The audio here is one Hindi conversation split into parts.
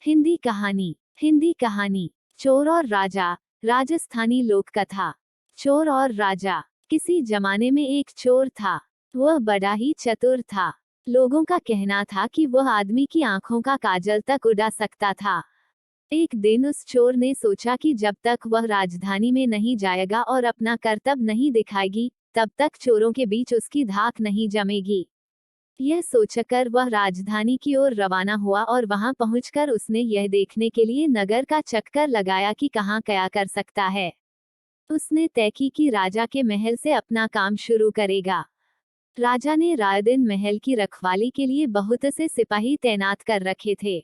हिंदी कहानी चोर और राजा। राजस्थानी लोक कथा। चोर और राजा। किसी जमाने में एक चोर था। वह बड़ा ही चतुर था। लोगों का कहना था कि वह आदमी की आंखों का काजल तक उड़ा सकता था। एक दिन उस चोर ने सोचा कि जब तक वह राजधानी में नहीं जाएगा और अपना करतब नहीं दिखाएगी, तब तक चोरों के बीच उसकी धाक नहीं जमेगी। यह सोचकर वह राजधानी की ओर रवाना हुआ और वहां पहुंचकर उसने यह देखने के लिए नगर का चक्कर लगाया कि कहां क्या कर सकता है। उसने तय की कि राजा के महल से अपना काम शुरू करेगा। राजा ने रात दिन महल की रखवाली के लिए बहुत से सिपाही तैनात कर रखे थे।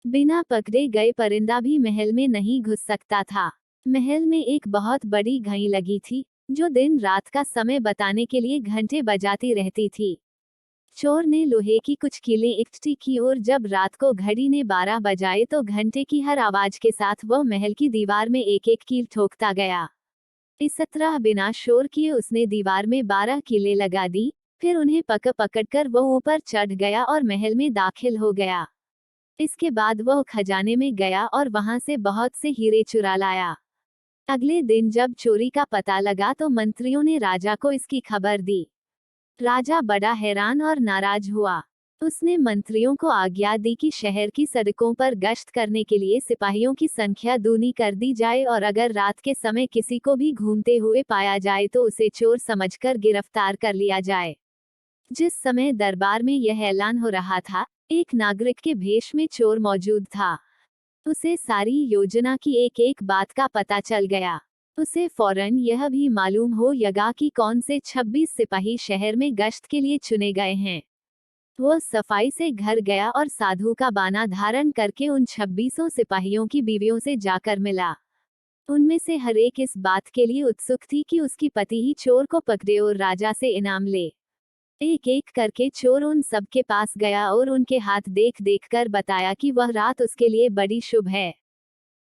बिना पकड़े गए परिंदा भी महल में नहीं घुस सकता था। महल में एक बहुत बड़ी घड़ी लगी थी, जो दिन रात का समय बताने के लिए घंटे बजाती रहती थी। चोर ने लोहे की कुछ कीलें इकट्ठी की और जब रात को घड़ी ने 12 बजाए तो घंटे की हर आवाज के साथ वह महल की दीवार में एक एक कील ठोकता गया। इस तरह बिना शोर किए उसने दीवार में 12 कीलें लगा दी। फिर उन्हें पकड़कर वह ऊपर चढ़ गया और महल में दाखिल हो गया। इसके बाद वह खजाने में गया और वहां से बहुत से हीरे चुरा लाया। अगले दिन जब चोरी का पता लगा तो मंत्रियों ने राजा को इसकी खबर दी। राजा बड़ा हैरान और नाराज हुआ। उसने मंत्रियों को आज्ञा दी कि शहर की सड़कों पर गश्त करने के लिए सिपाहियों की संख्या दूनी कर दी जाए और अगर रात के समय किसी को भी घूमते हुए पाया जाए तो उसे चोर समझकर गिरफ्तार कर लिया जाए। जिस समय दरबार में यह ऐलान हो रहा था, एक नागरिक के भेष में चोर मौजूद था। उसे सारी योजना की एक एक बात का पता चल गया। उसे फौरन यह भी मालूम हो लगा कि कौन से 26 सिपाही शहर में गश्त के लिए चुने गए हैं। वह सफाई से घर गया और साधु का बाना धारण करके उन 26 सिपाहियों की बीवियों से जाकर मिला। उनमें से हर एक इस बात के लिए उत्सुक थी कि उसकी पति ही चोर को पकड़े और राजा से इनाम ले। एक एक करके चोर उन सब के पास गया और उनके हाथ देख देख कर बताया कि वह रात उसके लिए बड़ी शुभ है।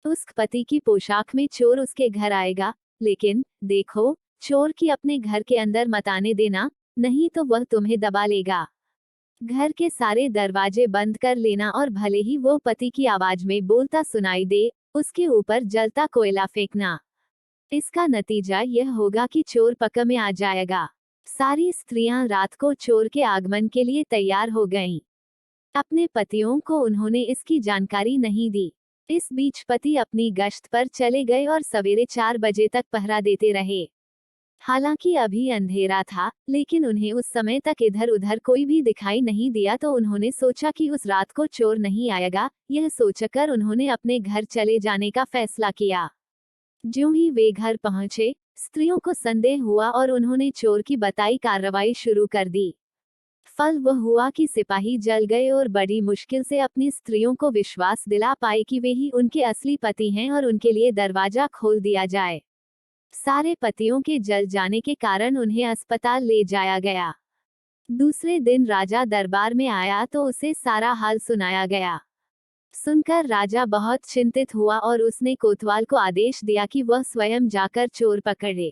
उस पति की पोशाक में चोर उसके घर आएगा, लेकिन देखो, चोर की अपने घर के अंदर मत आने देना, नहीं तो वह तुम्हें दबा लेगा। घर के सारे दरवाजे बंद कर लेना और भले ही वो पति की आवाज में बोलता सुनाई दे, उसके ऊपर जलता कोयला फेंकना। इसका नतीजा यह होगा कि चोर पक्का में आ जाएगा। सारी स्त्रियां रात को चोर के आगमन के लिए तैयार हो गईं। अपने पतियों को उन्होंने इसकी जानकारी नहीं दी। इस बीच पति अपनी गश्त पर चले गए और सवेरे 4 बजे तक पहरा देते रहे। हालांकि अभी अंधेरा था, लेकिन उन्हें उस समय तक इधर उधर कोई भी दिखाई नहीं दिया तो उन्होंने सोचा कि उस रात को चोर नहीं आएगा। यह सोचकर उन्होंने अपने घर चले जाने का फैसला किया। ज्यों ही वे घर पहुंचे, स्त्रियों को संदेह हुआ और उन्होंने चोर की बताई कार्रवाई शुरू कर दी। फल वह हुआ कि सिपाही जल गए और बड़ी मुश्किल से अपनी स्त्रियों को विश्वास दिला पाए कि वे ही उनके असली पति हैं और उनके लिए दरवाजा खोल दिया जाए। सारे पतियों के जल जाने के कारण उन्हें अस्पताल ले जाया गया। दूसरे दिन राजा दरबार में आया तो उसे सारा हाल सुनाया गया। सुनकर राजा बहुत चिंतित हुआ और उसने कोतवाल को आदेश दिया कि वह स्वयं जाकर चोर पकड़े।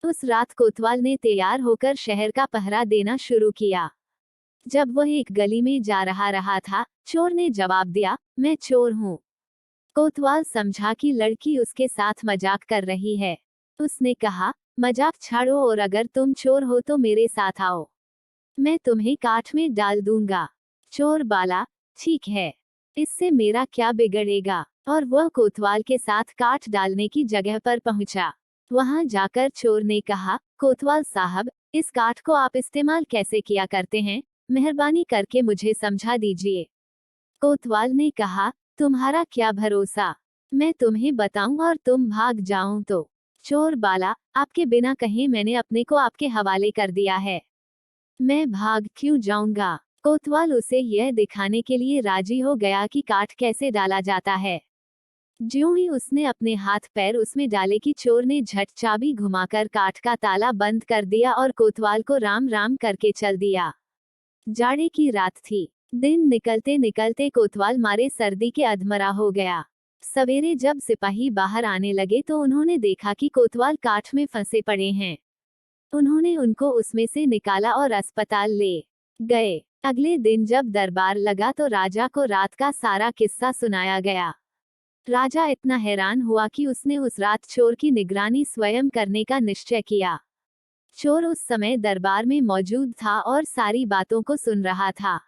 उस रात कोतवाल ने तैयार होकर शहर का पहरा देना शुरू किया। जब वह एक गली में जा रहा था, चोर ने जवाब दिया, मैं चोर हूँ। कोतवाल समझा कि लड़की उसके साथ मजाक कर रही है। उसने कहा, मजाक छोड़ो और अगर तुम चोर हो तो मेरे साथ आओ। मैं तुम्हें काठ में डाल दूंगा। चोर बोला, ठीक है, इससे मेरा क्या बिगड़ेगा। और वह कोतवाल के साथ काठ डालने की जगह पर पहुंचा। वहां जाकर चोर ने कहा, कोतवाल साहब, इस काठ को आप इस्तेमाल कैसे किया करते हैं, मेहरबानी करके मुझे समझा दीजिए। कोतवाल ने कहा, तुम्हारा क्या भरोसा, मैं तुम्हें बताऊं और तुम भाग जाओ तो। चोर बोला, आपके बिना कहे मैंने अपने को आपके हवाले कर दिया है, मैं भाग क्यों जाऊंगा। कोतवाल उसे यह दिखाने के लिए राजी हो गया कि काठ कैसे डाला जाता है। ज्यों ही उसने अपने हाथ पैर उसमें डाले कि चोर ने झट चाबी घुमाकर काठ का ताला बंद कर दिया और कोतवाल को राम राम करके चल दिया। जाड़े की रात थी। दिन निकलते निकलते कोतवाल मारे सर्दी के अधमरा हो गया। सवेरे जब सिपाही बाहर आने लगे तो उन्होंने देखा कि कोतवाल काठ में फंसे पड़े हैं। उन्होंने उनको उसमें से निकाला और अस्पताल ले गए। अगले दिन जब दरबार लगा तो राजा को रात का सारा किस्सा सुनाया गया। राजा इतना हैरान हुआ कि उसने उस रात चोर की निगरानी स्वयं करने का निश्चय किया। चोर उस समय दरबार में मौजूद था और सारी बातों को सुन रहा था।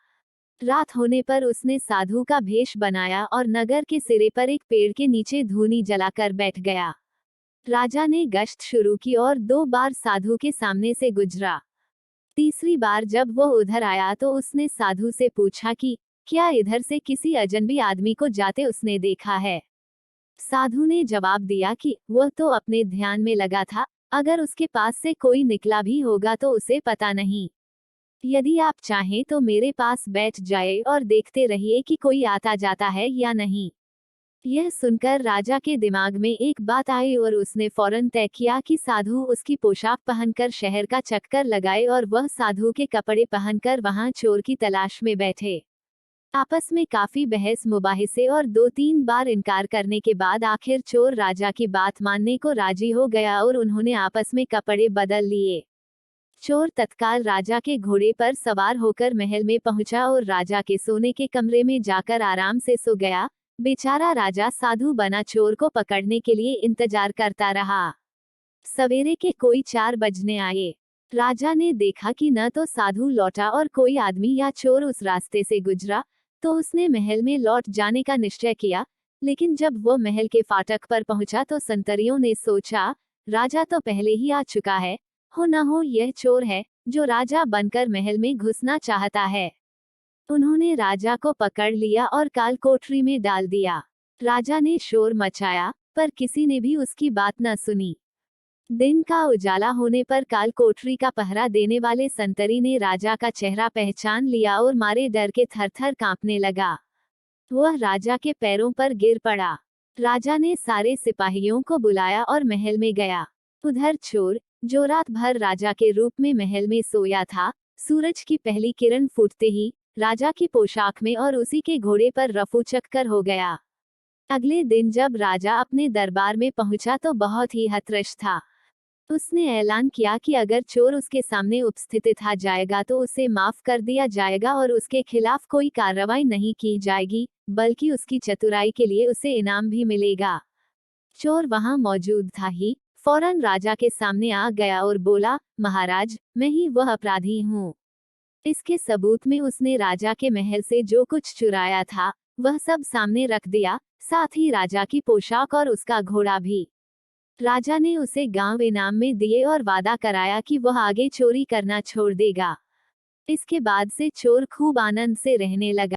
रात होने पर उसने साधु का भेष बनाया और नगर के सिरे पर एक पेड़ के नीचे धूनी जलाकर बैठ गया। राजा ने गश्त शुरू की और 2 बार साधु के सामने से गुजरा। तीसरी बार जब वो उधर आया तो उसने साधु से पूछा कि क्या इधर से किसी अजनबी आदमी को जाते उसने देखा है। साधु ने जवाब दिया कि वह तो अपने ध्यान में लगा था, अगर उसके पास से कोई निकला भी होगा तो उसे पता नहीं। यदि आप चाहें तो मेरे पास बैठ जाए और देखते रहिए कि कोई आता जाता है या नहीं। यह सुनकर राजा के दिमाग में एक बात आई और उसने फौरन तय किया कि साधु उसकी पोशाक पहनकर शहर का चक्कर लगाए और वह साधु के कपड़े पहनकर वहां चोर की तलाश में बैठे। आपस में काफी बहस मुबाहिसे और 2-3 बार इनकार करने के बाद आखिर चोर राजा की बात मानने को राजी हो गया और उन्होंने आपस में कपड़े बदल लिए। चोर तत्काल राजा के घोड़े पर सवार होकर महल में पहुंचा और राजा के सोने के कमरे में जाकर आराम से सो गया। बेचारा राजा साधु बना चोर को पकड़ने के लिए इंतजार करता रहा। सवेरे के कोई 4 बजने आए। राजा ने देखा कि न तो साधु लौटा और कोई आदमी या चोर उस रास्ते से गुजरा, तो उसने महल में लौट जाने का निश्चय किया। लेकिन जब वो महल के फाटक पर पहुंचा तो संतरियों ने सोचा, राजा तो पहले ही आ चुका है, हो न हो यह चोर है जो राजा बनकर महल में घुसना चाहता है। उन्होंने राजा को पकड़ लिया और काल कोठरी में डाल दिया। राजा ने शोर मचाया, पर किसी ने भी उसकी बात न सुनी। दिन का उजाला होने पर काल कोठरी का पहरा देने वाले संतरी ने राजा का चेहरा पहचान लिया और मारे डर के थरथर कांपने लगा। वह राजा के पैरों पर गिर पड़ा। राजा ने सारे सिपाहियों को बुलाया और महल में गया। उधर चोर, जो रात भर राजा के रूप में महल में सोया था, सूरज की पहली किरण फूटते ही राजा की पोशाक में और उसी के घोड़े पर रफू चक्कर हो गया। अगले दिन जब राजा अपने दरबार में पहुंचा तो बहुत ही हतरश था। उसने ऐलान किया कि अगर चोर उसके सामने उपस्थित आ जाएगा तो उसे माफ कर दिया जाएगा और उसके खिलाफ कोई कार्रवाई नहीं की जाएगी, बल्कि उसकी चतुराई के लिए उसे इनाम भी मिलेगा। चोर वहां मौजूद था ही फौरन राजा के सामने आ गया और बोला, महाराज, मैं ही वह अपराधी हूँ। इसके सबूत में उसने राजा के महल से जो कुछ चुराया था वह सब सामने रख दिया, साथ ही राजा की पोशाक और उसका घोड़ा भी। राजा ने उसे गांव इनाम में दिए और वादा कराया कि वह आगे चोरी करना छोड़ देगा। इसके बाद से चोर खूब आनंद से रहने लगा।